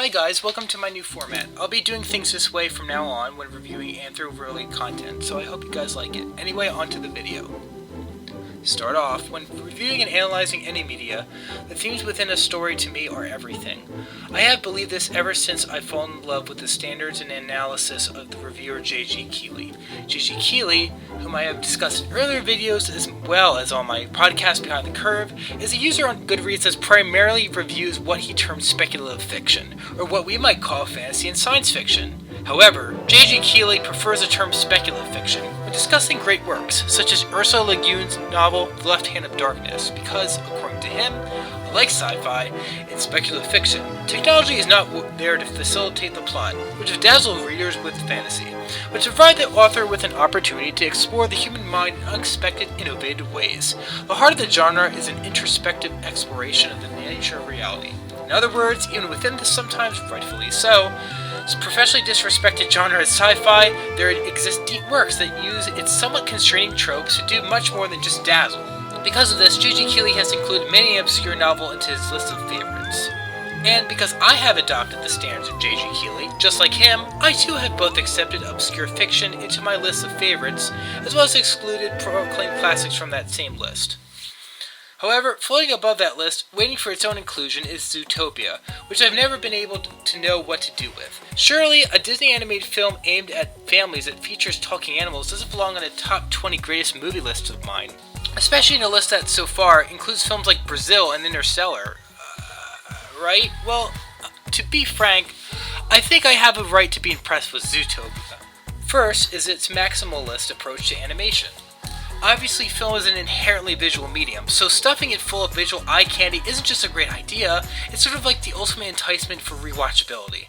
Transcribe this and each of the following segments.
Hi guys, welcome to my new format. I'll be doing things this way from now on when reviewing Anthro-related content, so I hope you guys like it. Anyway, on to the video. Start off, when reviewing and analyzing any media, the themes within a story to me are everything. I have believed this ever since I've fallen in love with the standards and analysis of the reviewer J.G. Keeley. J.G. Keeley, whom I have discussed in earlier videos as well as on my podcast Behind the Curve, is a user on Goodreads that primarily reviews what he terms speculative fiction, or what we might call fantasy and science fiction. However, J.G. Keeley prefers the term speculative fiction when discussing great works, such as Ursula Le Guin's novel The Left Hand of Darkness, because, according to him, unlike sci-fi and speculative fiction, technology is not there to facilitate the plot, which dazzles readers with fantasy, but to provide the author with an opportunity to explore the human mind in unexpected, innovative ways. The heart of the genre is an introspective exploration of the nature of reality. In other words, even within this sometimes rightfully so, professionally disrespected genre as sci-fi, there exist deep works that use its somewhat constraining tropes to do much more than just dazzle. Because of this, J.G. Keeley has included many obscure novels into his list of favorites. And because I have adopted the standards of J.G. Keeley, just like him, I too have both accepted obscure fiction into my list of favorites, as well as excluded proclaimed classics from that same list. However, floating above that list, waiting for its own inclusion, is Zootopia, which I've never been able to know what to do with. Surely, a Disney animated film aimed at families that features talking animals doesn't belong on a top 20 greatest movie list of mine. Especially in a list that, so far, includes films like Brazil and Interstellar. Right? Well, to be frank, I think I have a right to be impressed with Zootopia. First is its maximalist approach to animation. Obviously, film is an inherently visual medium, so stuffing it full of visual eye candy isn't just a great idea, it's sort of like the ultimate enticement for rewatchability.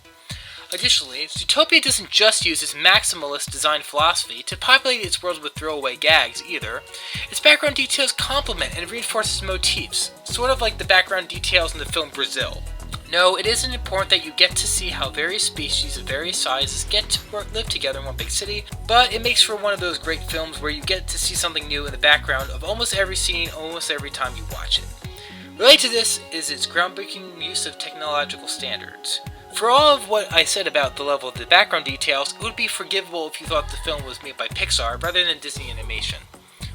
Additionally, Zootopia doesn't just use its maximalist design philosophy to populate its world with throwaway gags either. Its background details complement and reinforce its motifs, sort of like the background details in the film Brazil. No, it isn't important that you get to see how various species of various sizes get to live together in one big city, but it makes for one of those great films where you get to see something new in the background of almost every scene, almost every time you watch it. Related to this is its groundbreaking use of technological standards. For all of what I said about the level of the background details, it would be forgivable if you thought the film was made by Pixar rather than Disney Animation.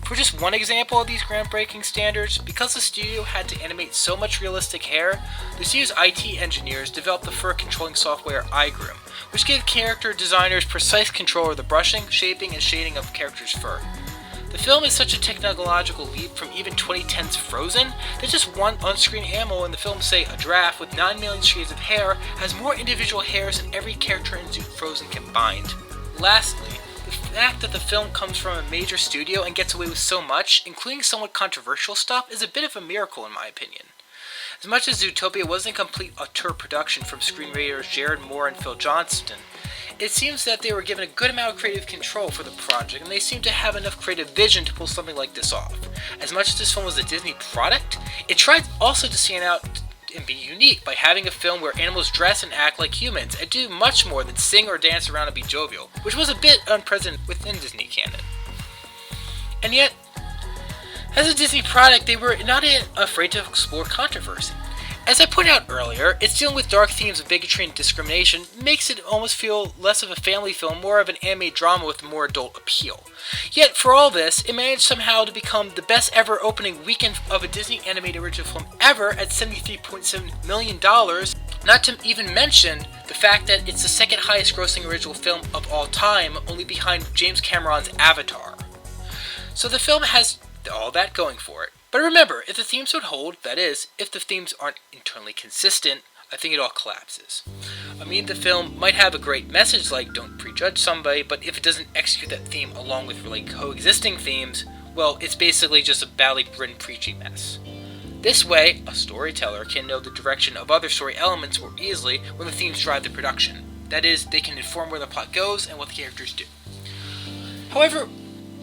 For just one example of these groundbreaking standards, because the studio had to animate so much realistic hair, the studio's IT engineers developed the fur controlling software iGroom, which gave character designers precise control of the brushing, shaping, and shading of characters' fur. The film is such a technological leap from even 2010's Frozen that just one on-screen animal in the film, say a giraffe with 9 million shades of hair, has more individual hairs than every character in Frozen combined. Lastly, the fact that the film comes from a major studio and gets away with so much, including somewhat controversial stuff, is a bit of a miracle in my opinion. As much as Zootopia wasn't a complete auteur production from screenwriters Jared Moore and Phil Johnston, it seems that they were given a good amount of creative control for the project, and they seem to have enough creative vision to pull something like this off. As much as this film was a Disney product, it tried also to stand out and be unique by having a film where animals dress and act like humans and do much more than sing or dance around and be jovial, which was a bit unprecedented within Disney canon. And yet, as a Disney product, they were not afraid to explore controversy. As I pointed out earlier, its dealing with dark themes of bigotry and discrimination makes it almost feel less of a family film, more of an anime drama with more adult appeal. Yet, for all this, it managed somehow to become the best ever opening weekend of a Disney animated original film ever at $73.7 million, not to even mention the fact that it's the second highest grossing original film of all time, only behind James Cameron's Avatar. So the film has all that going for it. But remember, if the themes would hold, that is, if the themes aren't internally consistent, I think it all collapses. I mean, the film might have a great message like don't prejudge somebody, but if it doesn't execute that theme along with really coexisting themes, well, it's basically just a badly written preachy mess. This way, a storyteller can know the direction of other story elements more easily when the themes drive the production. That is, they can inform where the plot goes and what the characters do. However,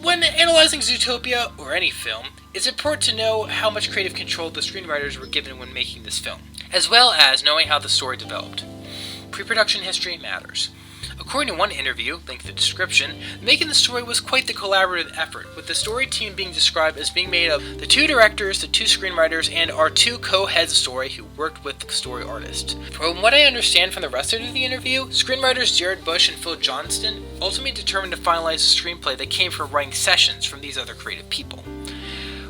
when analyzing Zootopia, or any film, it's important to know how much creative control the screenwriters were given when making this film, as well as knowing how the story developed. Pre-production history matters. According to one interview, linked in the description, making the story was quite the collaborative effort, with the story team being described as being made of the 2 directors, the 2 screenwriters, and our 2 co-heads of story who worked with the story artist. From what I understand from the rest of the interview, screenwriters Jared Bush and Phil Johnston ultimately determined to finalize a screenplay that came from writing sessions from these other creative people.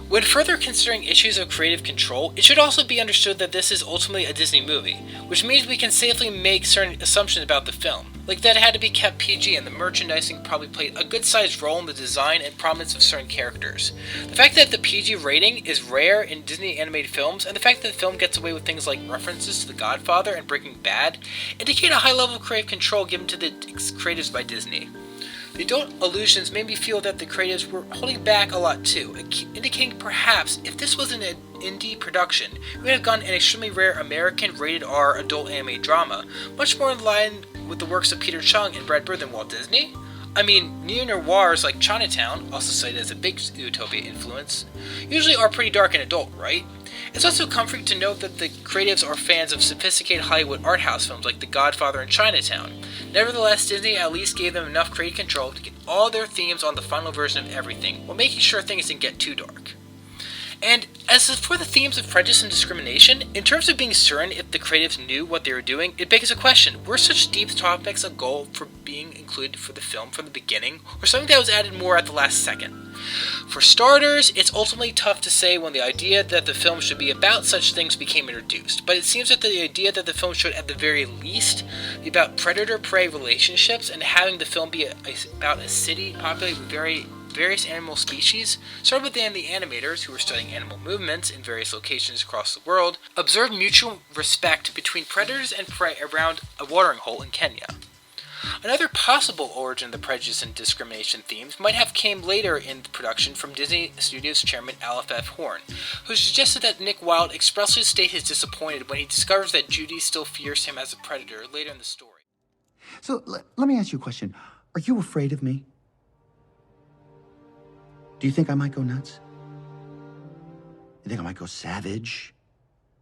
When further considering issues of creative control, it should also be understood that this is ultimately a Disney movie, which means we can safely make certain assumptions about the film, like that it had to be kept PG and the merchandising probably played a good-sized role in the design and prominence of certain characters. The fact that the PG rating is rare in Disney animated films, and the fact that the film gets away with things like references to The Godfather and Breaking Bad, indicate a high level of creative control given to the creatives by Disney. The adult allusions made me feel that the creatives were holding back a lot too, indicating perhaps if this was an indie production, we would have gotten an extremely rare American rated R adult anime drama, much more in line with the works of Peter Chung and Brad Bird than Walt Disney. I mean, neo-noirs like Chinatown, also cited as a big Zootopia influence, usually are pretty dark and adult, right? It's also comforting to note that the creatives are fans of sophisticated Hollywood art house films like The Godfather and Chinatown. Nevertheless, Disney at least gave them enough creative control to get all their themes on the final version of everything, while making sure things didn't get too dark. And as for the themes of prejudice and discrimination, in terms of being certain if the creatives knew what they were doing, it begs a question: were such deep topics a goal for being included for the film from the beginning, or something that was added more at the last second? For starters, it's ultimately tough to say when the idea that the film should be about such things became introduced, but it seems that the idea that the film should at the very least be about predator-prey relationships and having the film be about a city populated with various animal species started with the animators, who were studying animal movements in various locations across the world, observed mutual respect between predators and prey around a watering hole in Kenya. Another possible origin of the prejudice and discrimination themes might have came later in the production from Disney Studios chairman Aleph F. Horn, who suggested that Nick Wilde expressly state his disappointed when he discovers that Judy still fears him as a predator later in the story. So, let me ask you a question. Are you afraid of me? Do you think I might go nuts? You think I might go savage?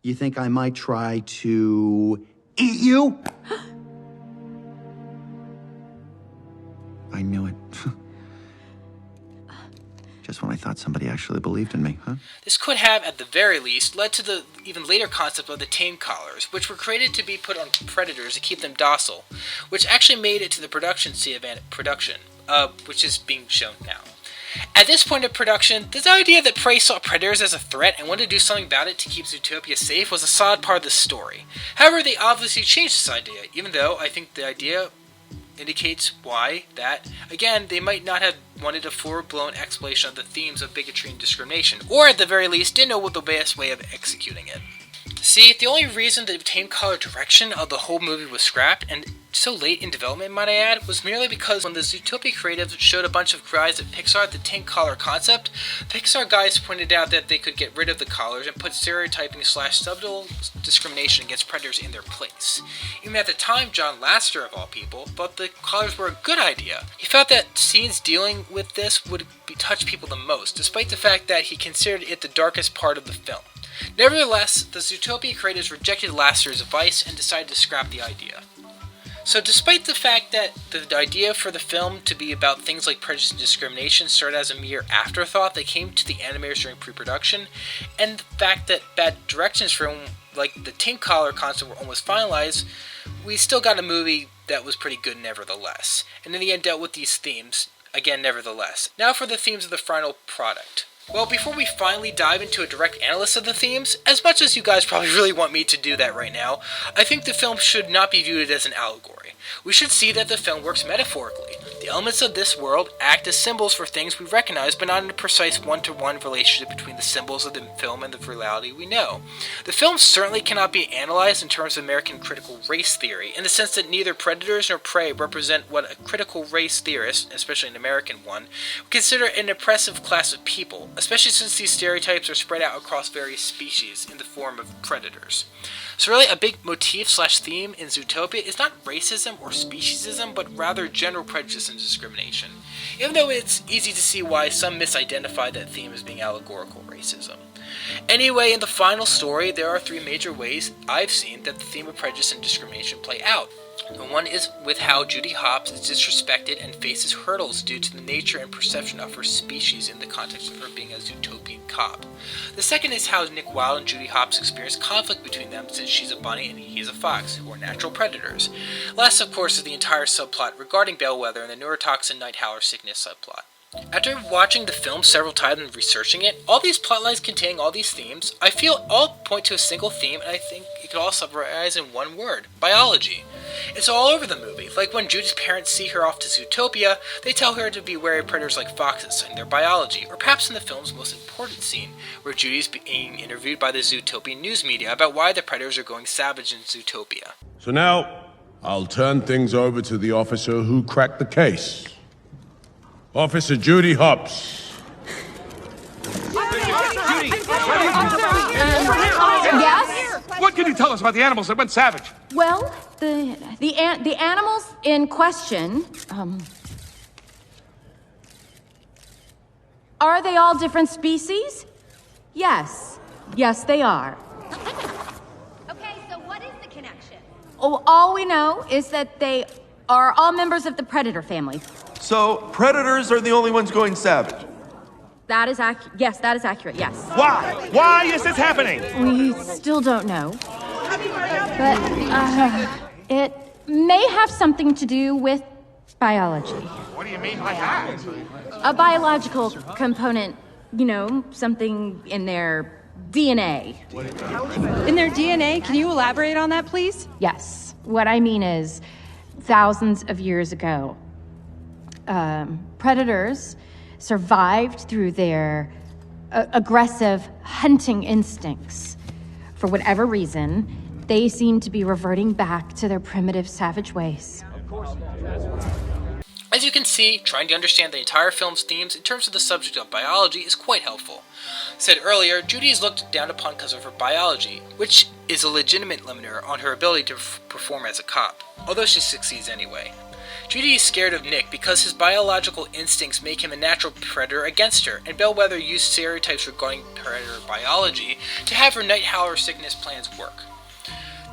You think I might try to eat you? I knew it. Just when I thought somebody actually believed in me, huh? This could have, at the very least, led to the even later concept of the tame collars, which were created to be put on predators to keep them docile, which actually made it to the production scene of production, which is being shown now. At this point of production, the idea that prey saw predators as a threat and wanted to do something about it to keep Zootopia safe was a solid part of the story. However, they obviously changed this idea, even though I think the idea indicates why that, again, they might not have wanted a full-blown explanation of the themes of bigotry and discrimination, or at the very least, didn't know what the best way of executing it. See, the only reason the tame collar direction of the whole movie was scrapped, and so late in development, might I add, was merely because when the Zootopia creatives showed a bunch of guys at Pixar the tame collar concept, Pixar guys pointed out that they could get rid of the collars and put stereotyping/subtle discrimination against predators in their place. Even at the time, John Lasseter, of all people, thought the collars were a good idea. He felt that scenes dealing with this would touch people the most, despite the fact that he considered it the darkest part of the film. Nevertheless, the Zootopia creators rejected Lasseter's advice and decided to scrap the idea. So despite the fact that the idea for the film to be about things like prejudice and discrimination started as a mere afterthought that came to the animators during pre-production, and the fact that bad directions for like the tame collar concept were almost finalized, we still got a movie that was pretty good nevertheless, and in the end dealt with these themes, again nevertheless. Now for the themes of the final product. Well, before we finally dive into a direct analysis of the themes, as much as you guys probably really want me to do that right now, I think the film should not be viewed as an allegory. We should see that the film works metaphorically. The elements of this world act as symbols for things we recognize, but not in a precise one-to-one relationship between the symbols of the film and the reality we know. The film certainly cannot be analyzed in terms of American critical race theory, in the sense that neither predators nor prey represent what a critical race theorist, especially an American one, would consider an oppressive class of people, especially since these stereotypes are spread out across various species in the form of predators. So really, a big motif/theme in Zootopia is not racism or speciesism, but rather general prejudice and discrimination, even though it's easy to see why some misidentify that theme as being allegorical racism. Anyway, in the final story, there are three major ways I've seen that the theme of prejudice and discrimination play out. And one is with how Judy Hopps is disrespected and faces hurdles due to the nature and perception of her species in the context of her being a Zootopian cop. The second is how Nick Wilde and Judy Hopps experience conflict between them since she's a bunny and he is a fox, who are natural predators. Last, of course, is the entire subplot regarding Bellwether and the neurotoxin night howler sickness subplot. After watching the film several times and researching it, all these plotlines containing all these themes, I feel all point to a single theme, and I think it could all summarize in one word: biology. It's all over the movie. Like when Judy's parents see her off to Zootopia, they tell her to be wary of predators like foxes and their biology, or perhaps in the film's most important scene, where Judy's being interviewed by the Zootopian news media about why the predators are going savage in Zootopia. So now, I'll turn things over to the officer who cracked the case. Officer Judy Hopps. Yes? What can you tell us about the animals that went savage? Well, the animals in question, are they all different species? Yes. Yes, they are. Okay, so what is the connection? Oh, all we know is that they are all members of the predator family. So, predators are the only ones going savage? That is accurate. Yes, that is accurate, yes. Why? Why is this happening? We still don't know. But, it may have something to do with biology. What do you mean by that? A biological component, you know, something in their DNA. In their DNA? Can you elaborate on that, please? Yes. What I mean is, thousands of years ago, predators survived through their aggressive hunting instincts. For whatever reason, they seem to be reverting back to their primitive savage ways. As you can see, trying to understand the entire film's themes in terms of the subject of biology is quite helpful. Said earlier, Judy is looked down upon because of her biology, which is a legitimate limiter on her ability to perform as a cop, although she succeeds anyway. Judy is scared of Nick because his biological instincts make him a natural predator against her, and Bellwether used stereotypes regarding predator biology to have her night howler sickness plans work.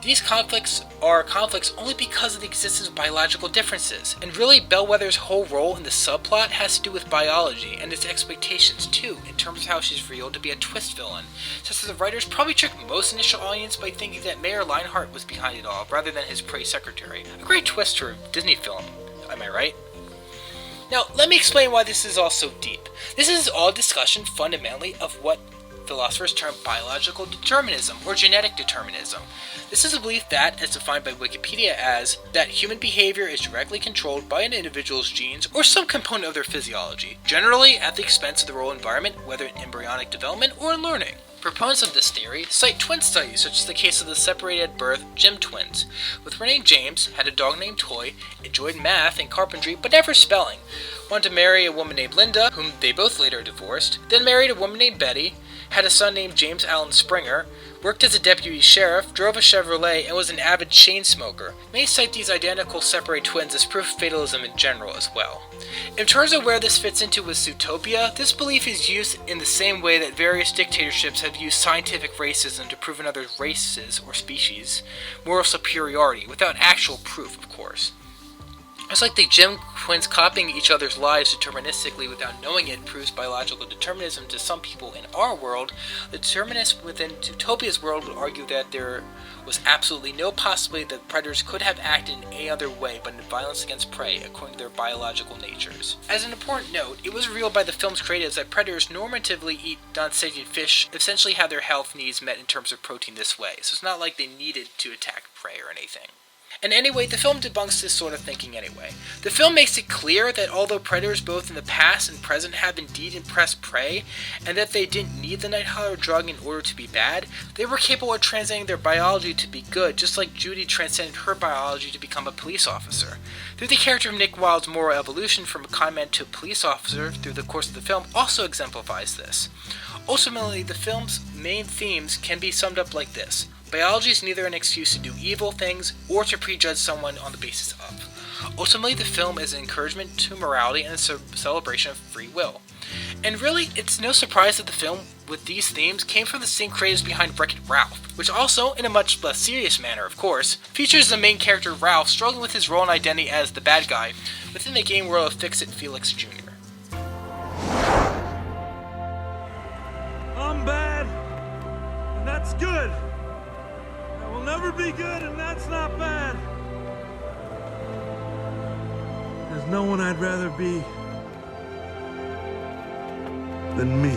These conflicts are conflicts only because of the existence of biological differences, and really Bellwether's whole role in the subplot has to do with biology and its expectations too, in terms of how she's revealed to be a twist villain, since the writers probably tricked most initial audience by thinking that Mayor Lionheart was behind it all, rather than his prey secretary. A great twist for a Disney film, am I right? Now, let me explain why this is all so deep. This is all discussion fundamentally of what philosophers term biological determinism or genetic determinism. This is a belief that, as defined by Wikipedia as, that human behavior is directly controlled by an individual's genes or some component of their physiology, generally at the expense of the rural environment, whether in embryonic development or in learning. Proponents of this theory cite twin studies, such as the case of the separated at birth Jim twins, with her name James, had a dog named Toy, enjoyed math and carpentry but never spelling, wanted to marry a woman named Linda, whom they both later divorced, then married a woman named Betty, had a son named James Allen Springer, worked as a deputy sheriff, drove a Chevrolet, and was an avid chain smoker. Many cite these identical separated twins as proof of fatalism in general as well. In terms of where this fits into with Zootopia, this belief is used in the same way that various dictatorships have used scientific racism to prove another race's or species moral superiority, without actual proof, of course. It's like the Jim twins copying each other's lives deterministically without knowing it proves biological determinism to some people in our world. The determinists within Zootopia's world would argue that there was absolutely no possibility that predators could have acted in any other way but in violence against prey, according to their biological natures. As an important note, it was revealed by the film's creators that predators normatively eat non-sentient fish, essentially have their health needs met in terms of protein this way, so it's not like they needed to attack prey or anything. And anyway, the film debunks this sort of thinking anyway. The film makes it clear that although predators both in the past and present have indeed impressed prey, and that they didn't need the night howler drug in order to be bad, they were capable of transcending their biology to be good, just like Judy transcended her biology to become a police officer. Through the character of Nick Wilde's moral evolution from a con man to a police officer through the course of the film also exemplifies this. Ultimately, the film's main themes can be summed up like this. Biology is neither an excuse to do evil things or to prejudge someone on the basis of. Ultimately, the film is an encouragement to morality and a celebration of free will. And really, it's no surprise that the film with these themes came from the same creators behind Wreck-It Ralph, which also, in a much less serious manner of course, features the main character Ralph struggling with his role and identity as the bad guy within the game world of Fix-It Felix Jr. I'm bad, and that's good. I will never be good, and that's not bad. There's no one I'd rather be than me.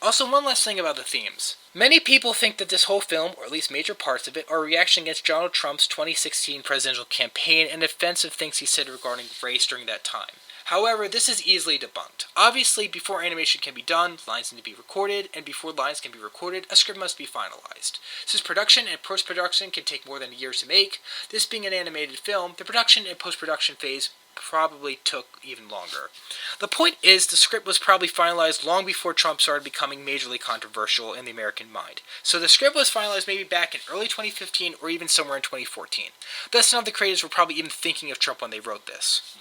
Also, one last thing about the themes. Many people think that this whole film, or at least major parts of it, are a reaction against Donald Trump's 2016 presidential campaign and offensive things he said regarding race during that time. However, this is easily debunked. Obviously, before animation can be done, lines need to be recorded, and before lines can be recorded, a script must be finalized. Since production and post-production can take more than a year to make, this being an animated film, the production and post-production phase probably took even longer. The point is, the script was probably finalized long before Trump started becoming majorly controversial in the American mind. So the script was finalized maybe back in early 2015 or even somewhere in 2014. Thus, none of the creators were probably even thinking of Trump when they wrote this.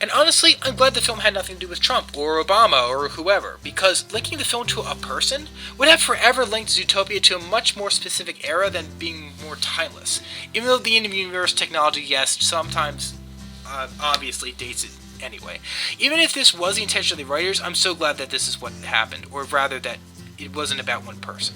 And honestly, I'm glad the film had nothing to do with Trump, or Obama, or whoever, because linking the film to a person would have forever linked Zootopia to a much more specific era than being more timeless. Even though the in-universe technology, yes, sometimes obviously dates it anyway. Even if this was the intention of the writers, I'm so glad that this is what happened, or rather that it wasn't about one person.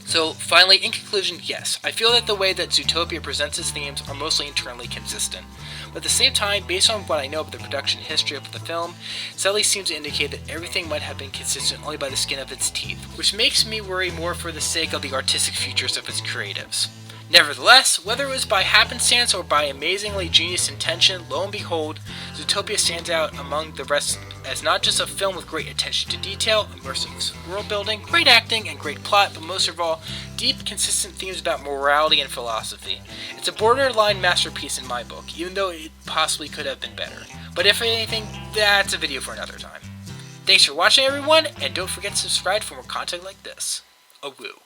So, finally, in conclusion, yes, I feel that the way that Zootopia presents its themes are mostly internally consistent. But at the same time, based on what I know of the production history of the film, sadly seems to indicate that everything might have been consistent only by the skin of its teeth, which makes me worry more for the sake of the artistic futures of its creatives. Nevertheless, whether it was by happenstance or by amazingly genius intention, lo and behold, Zootopia stands out among the rest as not just a film with great attention to detail, immersive world building, great acting, and great plot, but most of all, deep, consistent themes about morality and philosophy. It's a borderline masterpiece in my book, even though it possibly could have been better. But if anything, that's a video for another time. Thanks for watching, everyone, and don't forget to subscribe for more content like this. A woo.